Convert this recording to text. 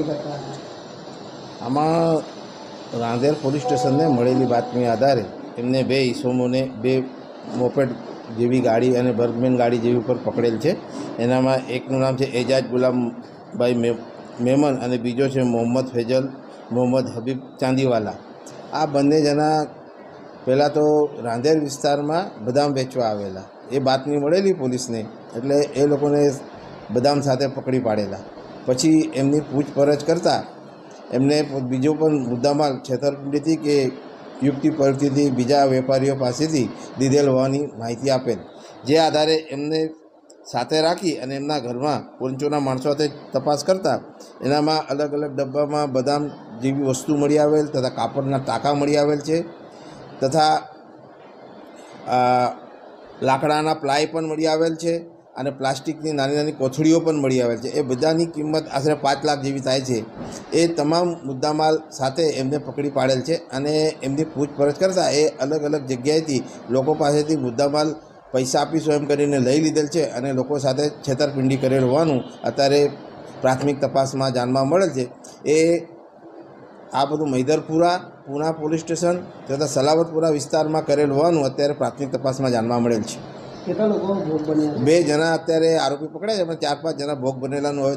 કામગીરી કરતા હતા? આમાં રાંદેર પોલીસ સ્ટેશનને મળેલી બાતમી આધારે એમને બે ઈસમોને બે મોપેડ જેવી ગાડી અને બર્ગમેન ગાડી જેવી ઉપર પકડેલ છે. એનામાં એકનું નામ છે એજાજ ગુલામભાઈ મેમન અને બીજો છે મોહમ્મદ ફેજલ મોહમ્મદ હબીબ ચાંદીવાલા. આ બંને જણા પહેલાં તો રાંદેર વિસ્તારમાં બદામ વેચવા આવેલા. એ બાતમી મળેલી પોલીસને, એટલે એ લોકોને બદામ સાથે પકડી પાડેલા. પછી એમની પૂછપરછ કરતાં એમને બીજો પણ મુદ્દામાલ છેતરપિંડીથી કે યુક્તિ પરથી બીજા વેપારીઓ પાસેથી લીધેલ હોવાની માહિતી આપેલ. જે આધારે એમને સાથે રાખી અને એમના ઘરમાં પંચોના માણસો સાથે તપાસ કરતાં એનામાં અલગ અલગ ડબ્બામાં બદામ જેવી વસ્તુ મળી આવેલ તથા કાપડના ટાંકા મળી આવેલ છે તથા લાકડાના પ્લાય પણ મળી આવેલ છે અને પ્લાસ્ટિકની નાની નાની કોથળીઓ પણ મળી આવેલ છે. એ બધાની કિંમત આશરે 5 લાખ જેવી થાય છે. એ તમામ મુદ્દામાલ સાથે એમને પકડી પાડેલ છે અને એમની પૂછપરછ કરતાં એ અલગ અલગ જગ્યાએથી લોકો પાસેથી મુદ્દામાલ પૈસા આપીશું એમ કરીને લઈ લીધેલ છે અને લોકો સાથે છેતરપિંડી કરેલ હોવાનું અત્યારે પ્રાથમિક તપાસમાં જાણવા મળેલ છે. એ આ બધું મૈદરપુરા પૂના પોલીસ સ્ટેશન તથા સલાવતપુરા વિસ્તારમાં કરેલ હોવાનું અત્યારે પ્રાથમિક તપાસમાં જાણવા મળેલ છે. કેટલા લોકો ભોગ બન્યા? 2 જણા અત્યારે આરોપી પકડ્યા છે, એમાં 4-5 જણા ભોગ બનેલાનું હવે